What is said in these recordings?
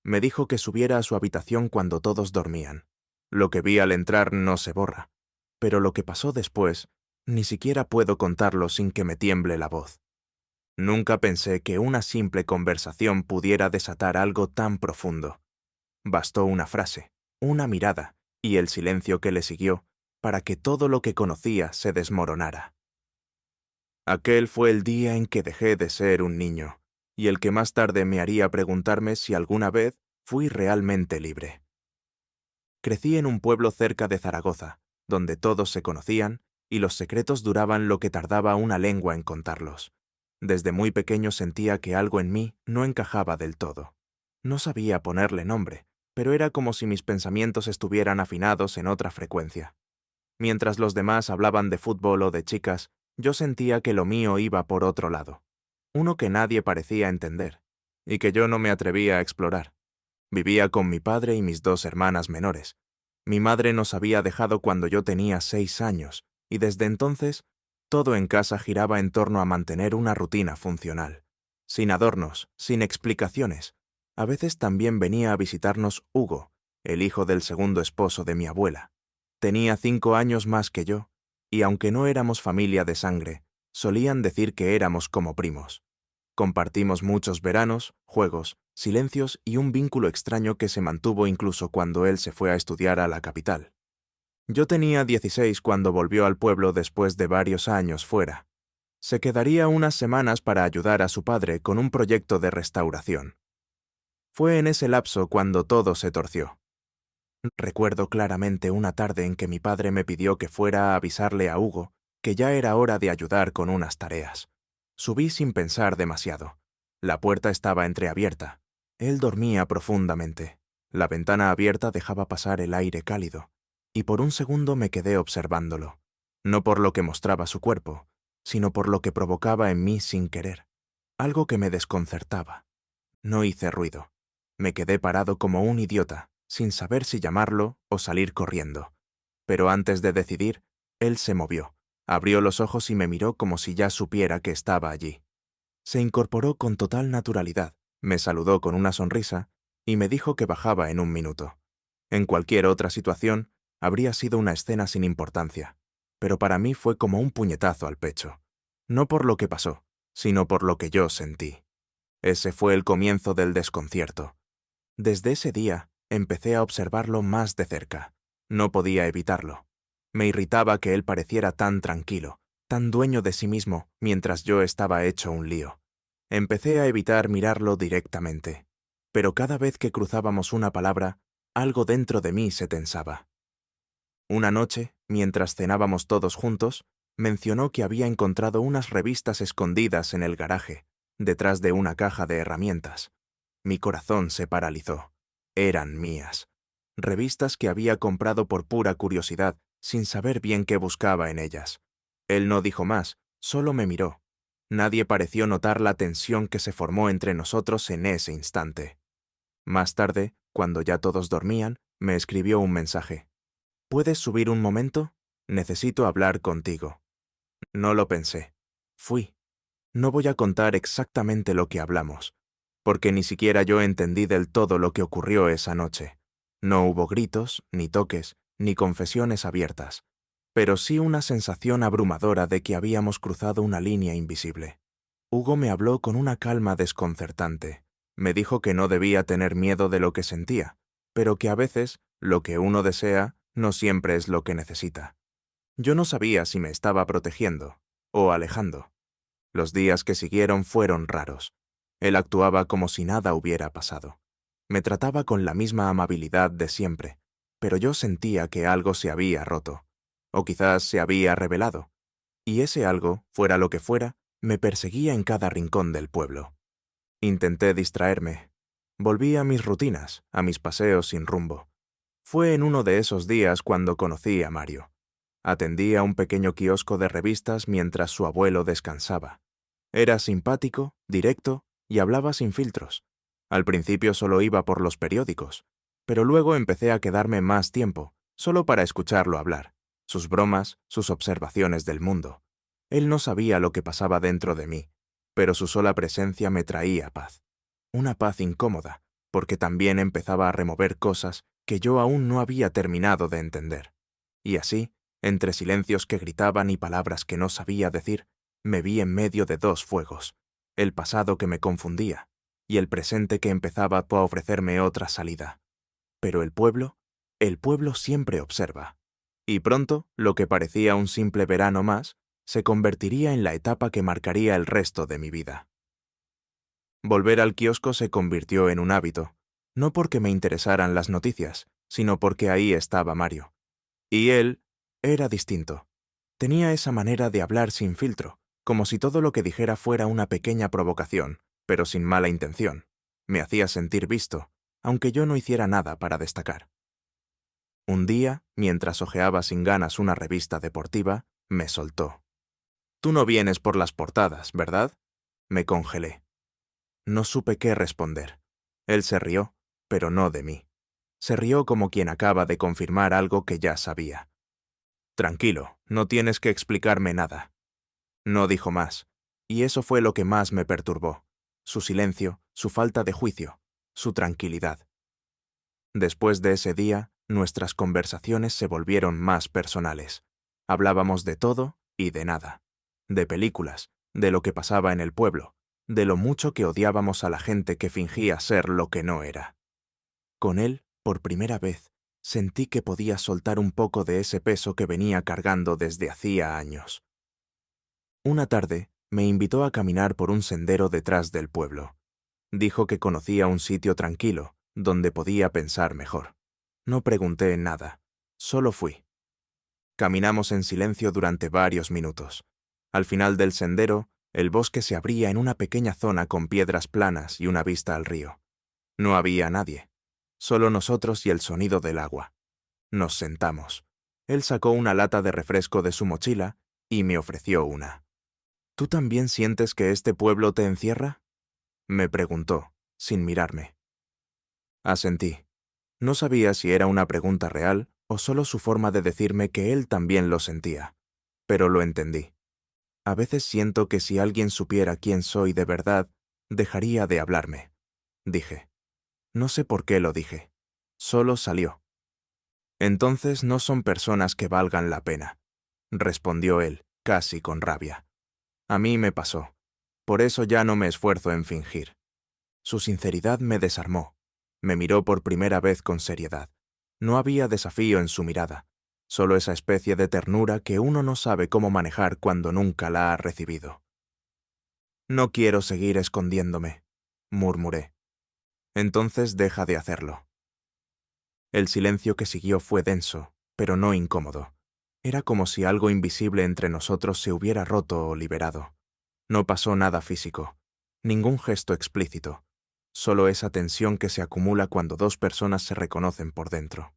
Me dijo que subiera a su habitación cuando todos dormían. Lo que vi al entrar no se borra, pero lo que pasó después, ni siquiera puedo contarlo sin que me tiemble la voz. Nunca pensé que una simple conversación pudiera desatar algo tan profundo. Bastó una frase, una mirada y el silencio que le siguió para que todo lo que conocía se desmoronara. Aquel fue el día en que dejé de ser un niño, y el que más tarde me haría preguntarme si alguna vez fui realmente libre. Crecí en un pueblo cerca de Zaragoza, donde todos se conocían y los secretos duraban lo que tardaba una lengua en contarlos. Desde muy pequeño sentía que algo en mí no encajaba del todo. No sabía ponerle nombre, pero era como si mis pensamientos estuvieran afinados en otra frecuencia. Mientras los demás hablaban de fútbol o de chicas, yo sentía que lo mío iba por otro lado, uno que nadie parecía entender, y que yo no me atrevía a explorar. Vivía con mi padre y mis dos hermanas menores. Mi madre nos había dejado cuando yo tenía 6 años, y desde entonces, todo en casa giraba en torno a mantener una rutina funcional. Sin adornos, sin explicaciones. A veces también venía a visitarnos Hugo, el hijo del segundo esposo de mi abuela. Tenía 5 años más que yo, y aunque no éramos familia de sangre, solían decir que éramos como primos. Compartimos muchos veranos, juegos, silencios y un vínculo extraño que se mantuvo incluso cuando él se fue a estudiar a la capital. Yo tenía 16 cuando volvió al pueblo después de varios años fuera. Se quedaría unas semanas para ayudar a su padre con un proyecto de restauración. Fue en ese lapso cuando todo se torció. Recuerdo claramente una tarde en que mi padre me pidió que fuera a avisarle a Hugo que ya era hora de ayudar con unas tareas. Subí sin pensar demasiado. La puerta estaba entreabierta. Él dormía profundamente. La ventana abierta dejaba pasar el aire cálido, y por un segundo me quedé observándolo, no por lo que mostraba su cuerpo, sino por lo que provocaba en mí sin querer, algo que me desconcertaba. No hice ruido. Me quedé parado como un idiota, sin saber si llamarlo o salir corriendo. Pero antes de decidir, él se movió, abrió los ojos y me miró como si ya supiera que estaba allí. Se incorporó con total naturalidad, me saludó con una sonrisa y me dijo que bajaba en un minuto. En cualquier otra situación, habría sido una escena sin importancia, pero para mí fue como un puñetazo al pecho. No por lo que pasó, sino por lo que yo sentí. Ese fue el comienzo del desconcierto. Desde ese día, empecé a observarlo más de cerca. No podía evitarlo. Me irritaba que él pareciera tan tranquilo, tan dueño de sí mismo, mientras yo estaba hecho un lío. Empecé a evitar mirarlo directamente. Pero cada vez que cruzábamos una palabra, algo dentro de mí se tensaba. Una noche, mientras cenábamos todos juntos, mencionó que había encontrado unas revistas escondidas en el garaje, detrás de una caja de herramientas. Mi corazón se paralizó. Eran mías. Revistas que había comprado por pura curiosidad, sin saber bien qué buscaba en ellas. Él no dijo más, solo me miró. Nadie pareció notar la tensión que se formó entre nosotros en ese instante. Más tarde, cuando ya todos dormían, me escribió un mensaje. ¿Puedes subir un momento? Necesito hablar contigo. No lo pensé. Fui. No voy a contar exactamente lo que hablamos, porque ni siquiera yo entendí del todo lo que ocurrió esa noche. No hubo gritos, ni toques, ni confesiones abiertas, pero sí una sensación abrumadora de que habíamos cruzado una línea invisible. Hugo me habló con una calma desconcertante. Me dijo que no debía tener miedo de lo que sentía, pero que a veces lo que uno desea no siempre es lo que necesita. Yo no sabía si me estaba protegiendo o alejando. Los días que siguieron fueron raros. Él actuaba como si nada hubiera pasado. Me trataba con la misma amabilidad de siempre, pero yo sentía que algo se había roto, o quizás se había revelado, y ese algo, fuera lo que fuera, me perseguía en cada rincón del pueblo. Intenté distraerme. Volví a mis rutinas, a mis paseos sin rumbo. Fue en uno de esos días cuando conocí a Mario. Atendía un pequeño kiosco de revistas mientras su abuelo descansaba. Era simpático, directo y hablaba sin filtros. Al principio solo iba por los periódicos, pero luego empecé a quedarme más tiempo, solo para escucharlo hablar, sus bromas, sus observaciones del mundo. Él no sabía lo que pasaba dentro de mí, pero su sola presencia me traía paz. Una paz incómoda, porque también empezaba a remover cosas que yo aún no había terminado de entender. Y así, entre silencios que gritaban y palabras que no sabía decir, me vi en medio de dos fuegos, el pasado que me confundía y el presente que empezaba a ofrecerme otra salida. Pero el pueblo siempre observa. Y pronto, lo que parecía un simple verano más, se convertiría en la etapa que marcaría el resto de mi vida. Volver al kiosco se convirtió en un hábito, no porque me interesaran las noticias, sino porque ahí estaba Mario. Y él era distinto. Tenía esa manera de hablar sin filtro, como si todo lo que dijera fuera una pequeña provocación, pero sin mala intención. Me hacía sentir visto, aunque yo no hiciera nada para destacar. Un día, mientras hojeaba sin ganas una revista deportiva, me soltó. «Tú no vienes por las portadas, ¿verdad?». Me congelé. No supe qué responder. Él se rió, pero no de mí. Se rió como quien acaba de confirmar algo que ya sabía. «Tranquilo, no tienes que explicarme nada». No dijo más, y eso fue lo que más me perturbó. Su silencio, su falta de juicio, su tranquilidad. Después de ese día, nuestras conversaciones se volvieron más personales. Hablábamos de todo y de nada. De películas, de lo que pasaba en el pueblo, de lo mucho que odiábamos a la gente que fingía ser lo que no era. Con él, por primera vez, sentí que podía soltar un poco de ese peso que venía cargando desde hacía años. Una tarde, me invitó a caminar por un sendero detrás del pueblo. Dijo que conocía un sitio tranquilo, donde podía pensar mejor. No pregunté nada, solo fui. Caminamos en silencio durante varios minutos. Al final del sendero, el bosque se abría en una pequeña zona con piedras planas y una vista al río. No había nadie, solo nosotros y el sonido del agua. Nos sentamos. Él sacó una lata de refresco de su mochila y me ofreció una. «¿Tú también sientes que este pueblo te encierra?», me preguntó, sin mirarme. Asentí. No sabía si era una pregunta real o solo su forma de decirme que él también lo sentía, pero lo entendí. A veces siento que si alguien supiera quién soy de verdad, dejaría de hablarme, dije. No sé por qué lo dije. Solo salió. «Entonces no son personas que valgan la pena», respondió él, casi con rabia. A mí me pasó. Por eso ya no me esfuerzo en fingir. Su sinceridad me desarmó. Me miró por primera vez con seriedad. No había desafío en su mirada, solo esa especie de ternura que uno no sabe cómo manejar cuando nunca la ha recibido. «No quiero seguir escondiéndome», murmuré. «Entonces deja de hacerlo». El silencio que siguió fue denso, pero no incómodo. Era como si algo invisible entre nosotros se hubiera roto o liberado. No pasó nada físico, ningún gesto explícito, solo esa tensión que se acumula cuando dos personas se reconocen por dentro.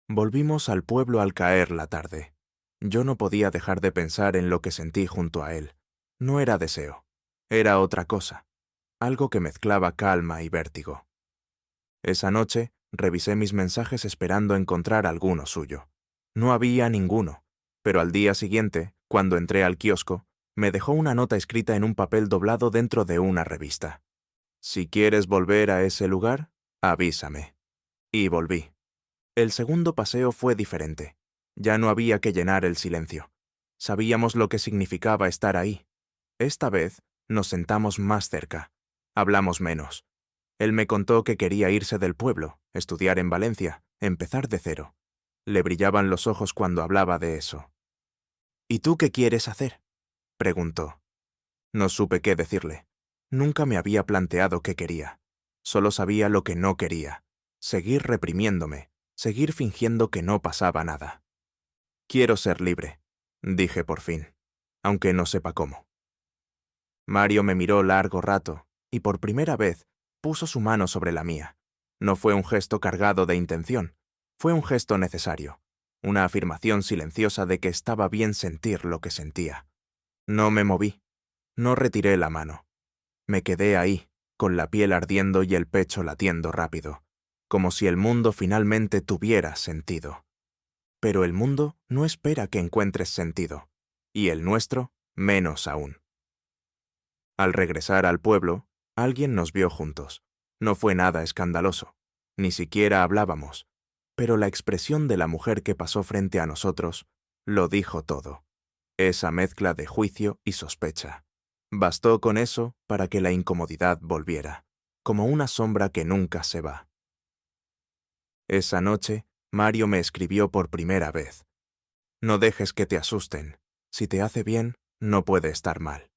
Volvimos al pueblo al caer la tarde. Yo no podía dejar de pensar en lo que sentí junto a él. No era deseo, era otra cosa, algo que mezclaba calma y vértigo. Esa noche, revisé mis mensajes esperando encontrar alguno suyo. No había ninguno, pero al día siguiente, cuando entré al kiosco, me dejó una nota escrita en un papel doblado dentro de una revista. «Si quieres volver a ese lugar, avísame». Y volví. El segundo paseo fue diferente. Ya no había que llenar el silencio. Sabíamos lo que significaba estar ahí. Esta vez nos sentamos más cerca. Hablamos menos. Él me contó que quería irse del pueblo, estudiar en Valencia, empezar de cero. Le brillaban los ojos cuando hablaba de eso. «¿Y tú qué quieres hacer?», preguntó. No supe qué decirle. Nunca me había planteado qué quería. Solo sabía lo que no quería. Seguir reprimiéndome, seguir fingiendo que no pasaba nada. «Quiero ser libre», dije por fin, aunque no sepa cómo. Mario me miró largo rato, y por primera vez puso su mano sobre la mía. No fue un gesto cargado de intención, fue un gesto necesario, una afirmación silenciosa de que estaba bien sentir lo que sentía. No me moví, no retiré la mano. Me quedé ahí, con la piel ardiendo y el pecho latiendo rápido, como si el mundo finalmente tuviera sentido. Pero el mundo no espera que encuentres sentido, y el nuestro menos aún. Al regresar al pueblo, alguien nos vio juntos. No fue nada escandaloso, ni siquiera hablábamos, pero la expresión de la mujer que pasó frente a nosotros lo dijo todo. Esa mezcla de juicio y sospecha. Bastó con eso para que la incomodidad volviera, como una sombra que nunca se va. Esa noche, Mario me escribió por primera vez. No dejes que te asusten. Si te hace bien, no puede estar mal.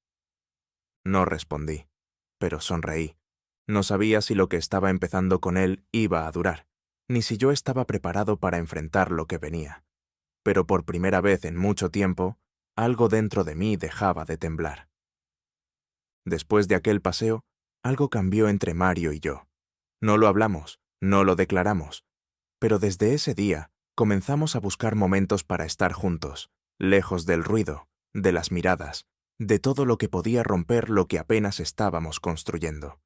No respondí, pero sonreí. No sabía si lo que estaba empezando con él iba a durar, ni si yo estaba preparado para enfrentar lo que venía. Pero por primera vez en mucho tiempo, algo dentro de mí dejaba de temblar. Después de aquel paseo, algo cambió entre Mario y yo. No lo hablamos, no lo declaramos, pero desde ese día comenzamos a buscar momentos para estar juntos, lejos del ruido, de las miradas, de todo lo que podía romper lo que apenas estábamos construyendo.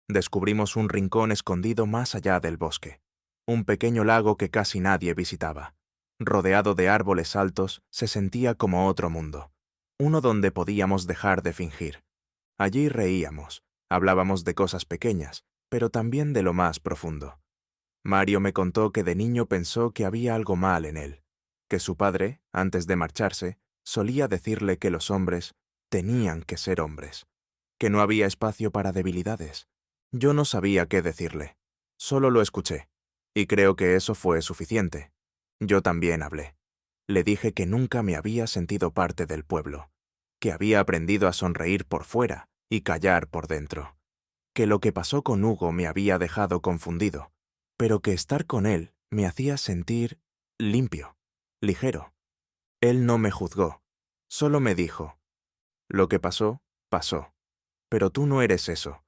Descubrimos un rincón escondido más allá del bosque, un pequeño lago que casi nadie visitaba. Rodeado de árboles altos, se sentía como otro mundo, uno donde podíamos dejar de fingir. Allí reíamos, hablábamos de cosas pequeñas, pero también de lo más profundo. Mario me contó que de niño pensó que había algo mal en él, que su padre, antes de marcharse, solía decirle que los hombres tenían que ser hombres, que no había espacio para debilidades. Yo no sabía qué decirle, solo lo escuché, y creo que eso fue suficiente. Yo también hablé. Le dije que nunca me había sentido parte del pueblo, que había aprendido a sonreír por fuera y callar por dentro, que lo que pasó con Hugo me había dejado confundido, pero que estar con él me hacía sentir limpio, ligero. Él no me juzgó, solo me dijo, lo que pasó, pasó, pero tú no eres eso,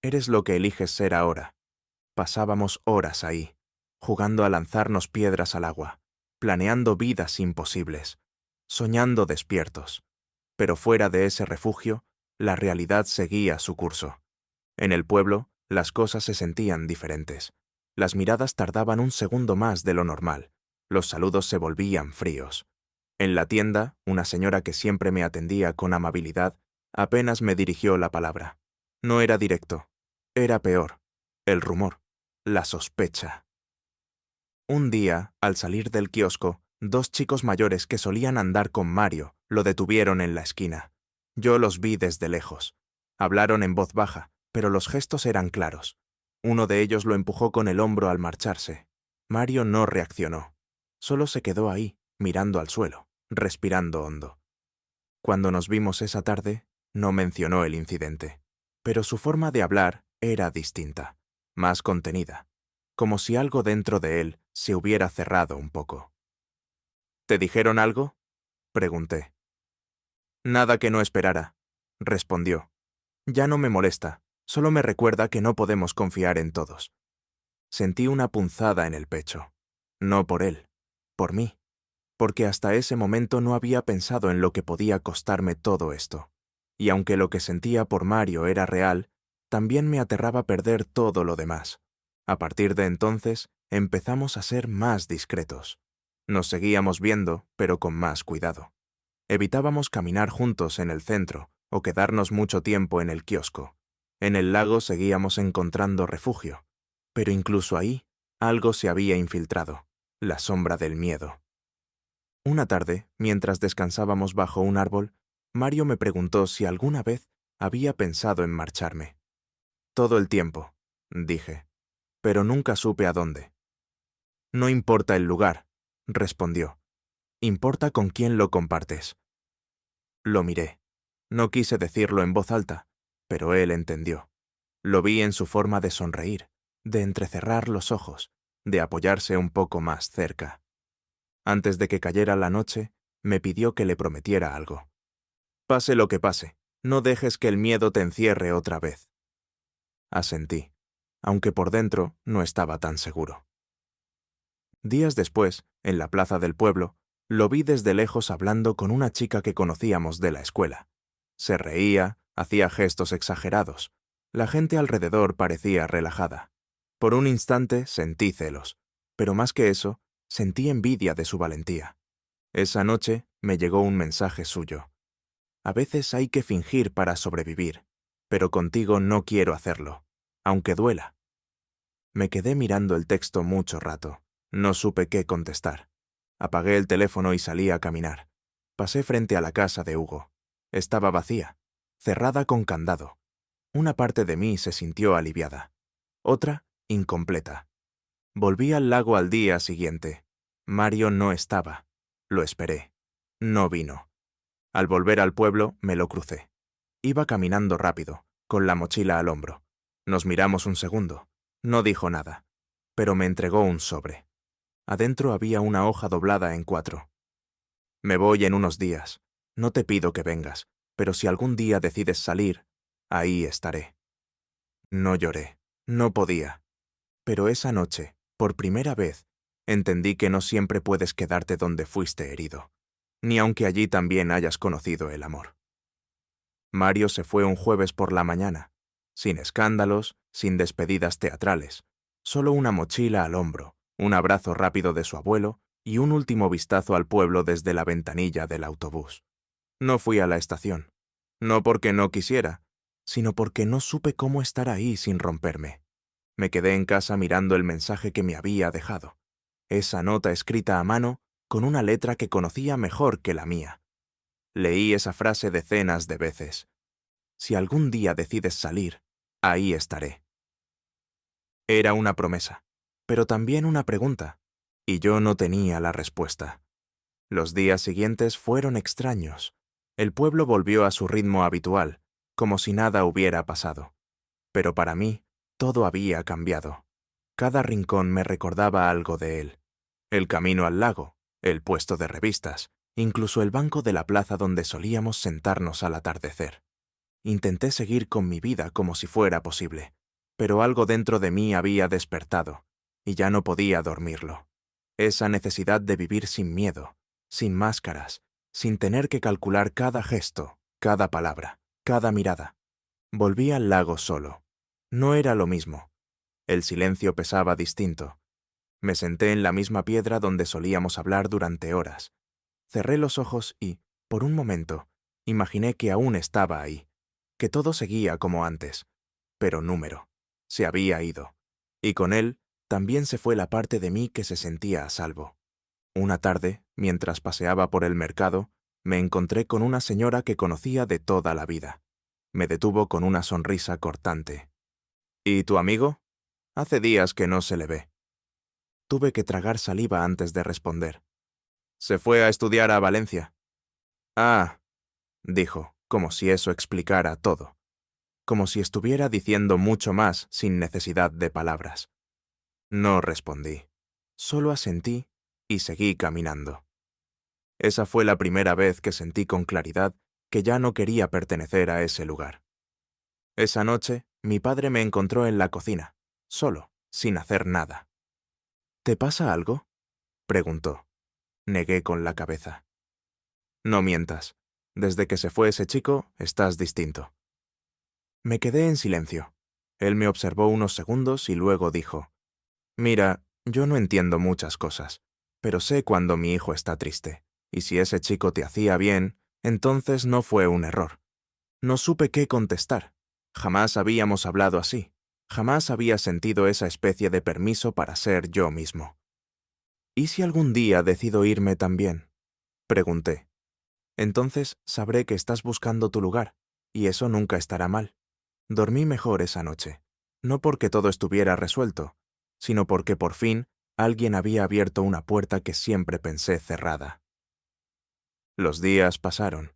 eres lo que eliges ser ahora. Pasábamos horas ahí, jugando a lanzarnos piedras al agua, planeando vidas imposibles, soñando despiertos. Pero fuera de ese refugio, la realidad seguía su curso. En el pueblo, las cosas se sentían diferentes. Las miradas tardaban un segundo más de lo normal. Los saludos se volvían fríos. En la tienda, una señora que siempre me atendía con amabilidad, apenas me dirigió la palabra. No era directo. Era peor. El rumor. La sospecha. Un día, al salir del kiosco, dos chicos mayores que solían andar con Mario lo detuvieron en la esquina. Yo los vi desde lejos. Hablaron en voz baja, pero los gestos eran claros. Uno de ellos lo empujó con el hombro al marcharse. Mario no reaccionó. Solo se quedó ahí, mirando al suelo, respirando hondo. Cuando nos vimos esa tarde, no mencionó el incidente. Pero su forma de hablar era distinta, más contenida, como si algo dentro de él se hubiera cerrado un poco. ¿Te dijeron algo?, pregunté. Nada que no esperara, respondió. Ya no me molesta, solo me recuerda que no podemos confiar en todos. Sentí una punzada en el pecho. No por él, por mí, porque hasta ese momento no había pensado en lo que podía costarme todo esto. Y aunque lo que sentía por Mario era real, también me aterraba perder todo lo demás. A partir de entonces, empezamos a ser más discretos. Nos seguíamos viendo, pero con más cuidado. Evitábamos caminar juntos en el centro o quedarnos mucho tiempo en el kiosco. En el lago seguíamos encontrando refugio, pero incluso ahí algo se había infiltrado, la sombra del miedo. Una tarde, mientras descansábamos bajo un árbol, Mario me preguntó si alguna vez había pensado en marcharme. Todo el tiempo, dije, pero nunca supe a dónde. No importa el lugar, respondió. Importa con quién lo compartes. Lo miré. No quise decirlo en voz alta, pero él entendió. Lo vi en su forma de sonreír, de entrecerrar los ojos, de apoyarse un poco más cerca. Antes de que cayera la noche, me pidió que le prometiera algo. Pase lo que pase, no dejes que el miedo te encierre otra vez. Asentí, aunque por dentro no estaba tan seguro. Días después, en la plaza del pueblo, lo vi desde lejos hablando con una chica que conocíamos de la escuela. Se reía, hacía gestos exagerados. La gente alrededor parecía relajada. Por un instante sentí celos, pero más que eso, sentí envidia de su valentía. Esa noche me llegó un mensaje suyo. A veces hay que fingir para sobrevivir, pero contigo no quiero hacerlo. aunque duela. Me quedé mirando el texto mucho rato. No supe qué contestar. Apagué el teléfono y salí a caminar. Pasé frente a la casa de Hugo. Estaba vacía, cerrada con candado. Una parte de mí se sintió aliviada. Otra, incompleta. Volví al lago al día siguiente. Mario no estaba. Lo esperé. No vino. Al volver al pueblo, me lo crucé. Iba caminando rápido, con la mochila al hombro. Nos miramos un segundo. No dijo nada, pero me entregó un sobre. Adentro había una hoja doblada en 4. Me voy en unos días. No te pido que vengas, pero si algún día decides salir, ahí estaré. No lloré. No podía. Pero esa noche, por primera vez, entendí que no siempre puedes quedarte donde fuiste herido, ni aunque allí también hayas conocido el amor. Mario se fue un jueves por la mañana, sin escándalos, sin despedidas teatrales, solo una mochila al hombro, un abrazo rápido de su abuelo y un último vistazo al pueblo desde la ventanilla del autobús. No fui a la estación, no porque no quisiera, sino porque no supe cómo estar ahí sin romperme. Me quedé en casa mirando el mensaje que me había dejado, esa nota escrita a mano con una letra que conocía mejor que la mía. Leí esa frase decenas de veces. Si algún día decides salir, ahí estaré. Era una promesa, pero también una pregunta, y yo no tenía la respuesta. Los días siguientes fueron extraños. El pueblo volvió a su ritmo habitual, como si nada hubiera pasado. Pero para mí, todo había cambiado. Cada rincón me recordaba algo de él. El camino al lago, el puesto de revistas, incluso el banco de la plaza donde solíamos sentarnos al atardecer. Intenté seguir con mi vida como si fuera posible, pero algo dentro de mí había despertado, y ya no podía dormirlo. Esa necesidad de vivir sin miedo, sin máscaras, sin tener que calcular cada gesto, cada palabra, cada mirada. Volví al lago solo. No era lo mismo. El silencio pesaba distinto. Me senté en la misma piedra donde solíamos hablar durante horas. Cerré los ojos y, por un momento, imaginé que aún estaba ahí, que todo seguía como antes. Pero Número se había ido, y con él también se fue la parte de mí que se sentía a salvo. Una tarde, mientras paseaba por el mercado, me encontré con una señora que conocía de toda la vida. Me detuvo con una sonrisa cortante. ¿Y tu amigo? Hace días que no se le ve. Tuve que tragar saliva antes de responder. Se fue a estudiar a Valencia. Ah, dijo, como si eso explicara todo. Como si estuviera diciendo mucho más sin necesidad de palabras. No respondí. Solo asentí y seguí caminando. Esa fue la primera vez que sentí con claridad que ya no quería pertenecer a ese lugar. Esa noche, mi padre me encontró en la cocina, solo, sin hacer nada. ¿Te pasa algo?, preguntó. Negué con la cabeza. No mientas. Desde que se fue ese chico, estás distinto. Me quedé en silencio. Él me observó unos segundos y luego dijo: Mira, yo no entiendo muchas cosas, pero sé cuando mi hijo está triste, y si ese chico te hacía bien, entonces no fue un error. No supe qué contestar. Jamás habíamos hablado así. Jamás había sentido esa especie de permiso para ser yo mismo. ¿Y si algún día decido irme también?, pregunté. Entonces sabré que estás buscando tu lugar, y eso nunca estará mal. Dormí mejor esa noche, no porque todo estuviera resuelto, sino porque por fin alguien había abierto una puerta que siempre pensé cerrada. Los días pasaron.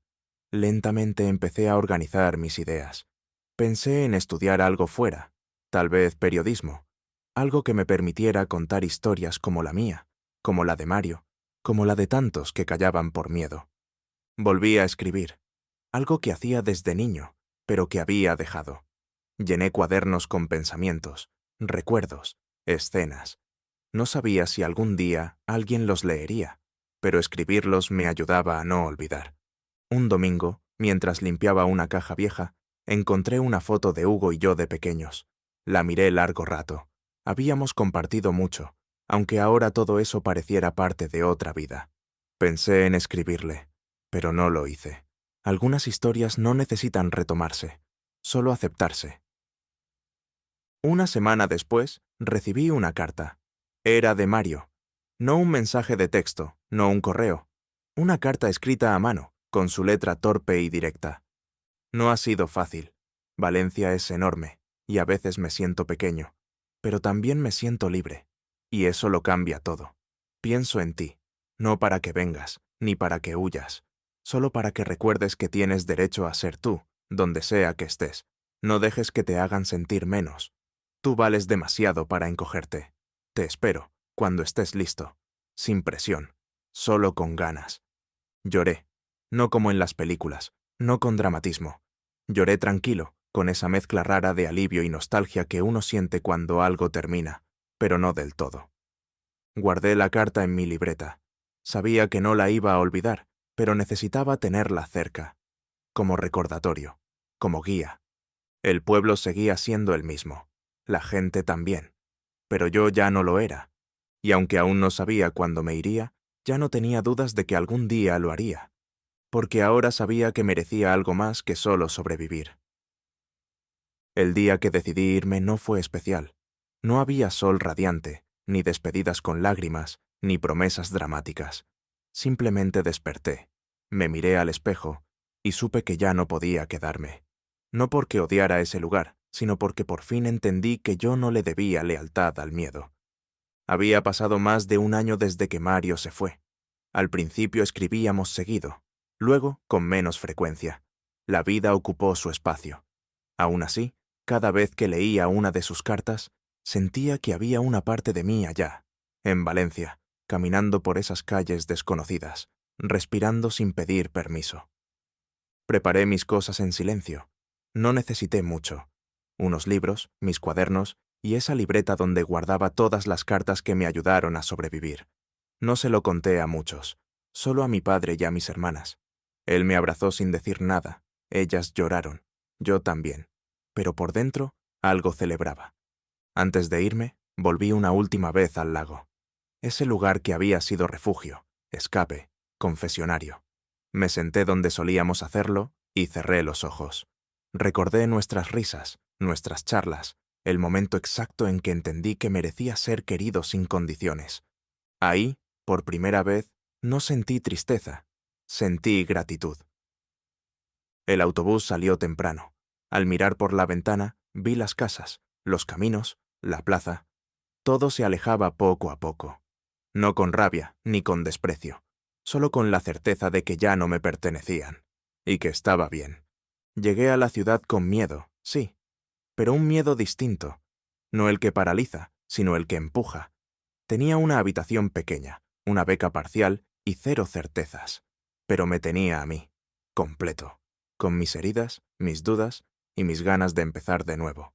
Lentamente empecé a organizar mis ideas. Pensé en estudiar algo fuera, tal vez periodismo, algo que me permitiera contar historias como la mía, como la de Mario, como la de tantos que callaban por miedo. Volví a escribir, algo que hacía desde niño, pero que había dejado. Llené cuadernos con pensamientos, recuerdos, escenas. No sabía si algún día alguien los leería, pero escribirlos me ayudaba a no olvidar. Un domingo, mientras limpiaba una caja vieja, encontré una foto de Hugo y yo de pequeños. La miré largo rato. Habíamos compartido mucho, aunque ahora todo eso pareciera parte de otra vida. Pensé en escribirle, pero no lo hice. Algunas historias no necesitan retomarse, solo aceptarse. Una semana después, recibí una carta. Era de Mario. No un mensaje de texto, no un correo. Una carta escrita a mano, con su letra torpe y directa. No ha sido fácil. Valencia es enorme, y a veces me siento pequeño, pero también me siento libre, y eso lo cambia todo. Pienso en ti, no para que vengas, ni para que huyas, solo para que recuerdes que tienes derecho a ser tú, donde sea que estés. No dejes que te hagan sentir menos. Tú vales demasiado para encogerte. Te espero, cuando estés listo, sin presión, solo con ganas. Lloré, no como en las películas, no con dramatismo. Lloré tranquilo, con esa mezcla rara de alivio y nostalgia que uno siente cuando algo termina, pero no del todo. Guardé la carta en mi libreta. Sabía que no la iba a olvidar, pero necesitaba tenerla cerca, como recordatorio, como guía. El pueblo seguía siendo el mismo, la gente también, pero yo ya no lo era, y aunque aún no sabía cuándo me iría, ya no tenía dudas de que algún día lo haría, porque ahora sabía que merecía algo más que solo sobrevivir. El día que decidí irme no fue especial. No había sol radiante, ni despedidas con lágrimas, ni promesas dramáticas. Simplemente desperté, me miré al espejo y supe que ya no podía quedarme. No porque odiara ese lugar, sino porque por fin entendí que yo no le debía lealtad al miedo. Había pasado más de un año desde que Mario se fue. Al principio escribíamos seguido, luego con menos frecuencia. La vida ocupó su espacio. Aún así, cada vez que leía una de sus cartas, sentía que había una parte de mí allá, en Valencia, caminando por esas calles desconocidas, respirando sin pedir permiso. Preparé mis cosas en silencio. No necesité mucho. Unos libros, mis cuadernos y esa libreta donde guardaba todas las cartas que me ayudaron a sobrevivir. No se lo conté a muchos, solo a mi padre y a mis hermanas. Él me abrazó sin decir nada. Ellas lloraron, yo también. Pero por dentro, algo celebraba. Antes de irme, volví una última vez al lago. Ese lugar que había sido refugio, escape, confesionario. Me senté donde solíamos hacerlo y cerré los ojos. Recordé nuestras risas, nuestras charlas, el momento exacto en que entendí que merecía ser querido sin condiciones. Ahí, por primera vez, no sentí tristeza, sentí gratitud. El autobús salió temprano. Al mirar por la ventana, vi las casas, los caminos, la plaza. Todo se alejaba poco a poco. No con rabia ni con desprecio, solo con la certeza de que ya no me pertenecían, y que estaba bien. Llegué a la ciudad con miedo, sí, pero un miedo distinto, no el que paraliza, sino el que empuja. Tenía una habitación pequeña, una beca parcial y cero certezas, pero me tenía a mí, completo, con mis heridas, mis dudas y mis ganas de empezar de nuevo.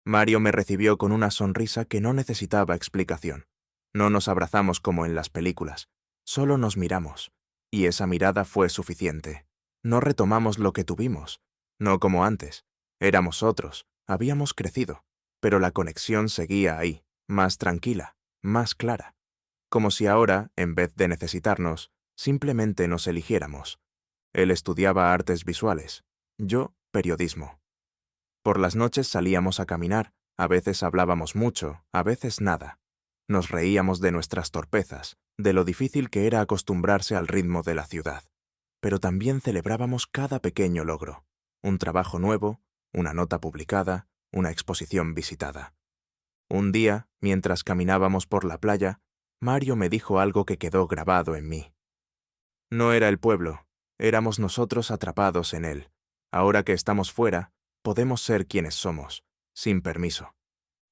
Mario me recibió con una sonrisa que no necesitaba explicación. No nos abrazamos como en las películas, solo nos miramos, y esa mirada fue suficiente. No retomamos lo que tuvimos, no como antes. Éramos otros, habíamos crecido, pero la conexión seguía ahí, más tranquila, más clara. Como si ahora, en vez de necesitarnos, simplemente nos eligiéramos. Él estudiaba artes visuales, yo periodismo. Por las noches salíamos a caminar, a veces hablábamos mucho, a veces nada. Nos reíamos de nuestras torpezas, de lo difícil que era acostumbrarse al ritmo de la ciudad. Pero también celebrábamos cada pequeño logro, un trabajo nuevo, una nota publicada, una exposición visitada. Un día, mientras caminábamos por la playa, Mario me dijo algo que quedó grabado en mí. No era el pueblo, éramos nosotros atrapados en él. Ahora que estamos fuera, podemos ser quienes somos, sin permiso.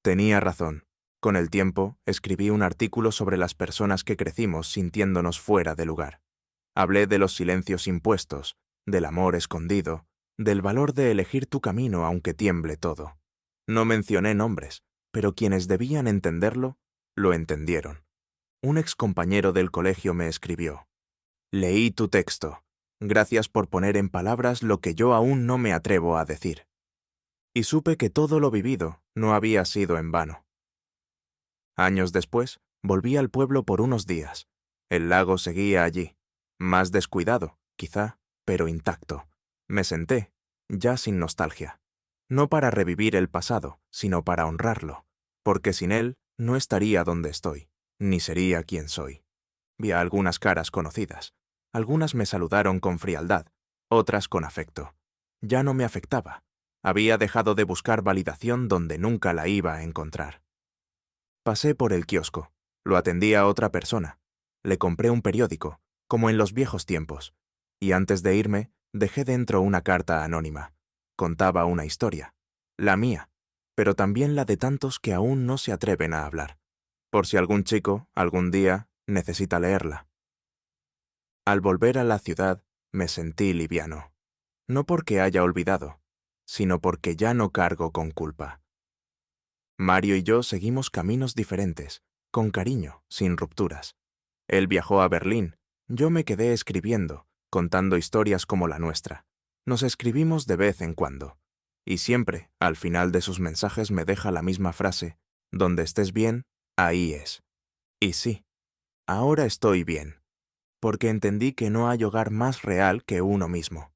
Tenía razón. Con el tiempo, escribí un artículo sobre las personas que crecimos sintiéndonos fuera de lugar. Hablé de los silencios impuestos, del amor escondido, del valor de elegir tu camino aunque tiemble todo. No mencioné nombres, pero quienes debían entenderlo, lo entendieron. Un excompañero del colegio me escribió: «Leí tu texto. Gracias por poner en palabras lo que yo aún no me atrevo a decir». Y supe que todo lo vivido no había sido en vano. Años después, volví al pueblo por unos días. El lago seguía allí, más descuidado, quizá, pero intacto. Me senté, ya sin nostalgia. No para revivir el pasado, sino para honrarlo, porque sin él no estaría donde estoy, ni sería quien soy. Vi a algunas caras conocidas. Algunas me saludaron con frialdad, otras con afecto. Ya no me afectaba. Había dejado de buscar validación donde nunca la iba a encontrar. Pasé por el kiosco. Lo atendía otra persona. Le compré un periódico, como en los viejos tiempos. Y antes de irme, dejé dentro una carta anónima. Contaba una historia. La mía, pero también la de tantos que aún no se atreven a hablar. Por si algún chico, algún día, necesita leerla. Al volver a la ciudad, me sentí liviano. No porque haya olvidado, sino porque ya no cargo con culpa. Mario y yo seguimos caminos diferentes, con cariño, sin rupturas. Él viajó a Berlín, yo me quedé escribiendo, contando historias como la nuestra. Nos escribimos de vez en cuando. Y siempre, al final de sus mensajes me deja la misma frase: donde estés bien, ahí es. Y sí, ahora estoy bien, porque entendí que no hay hogar más real que uno mismo.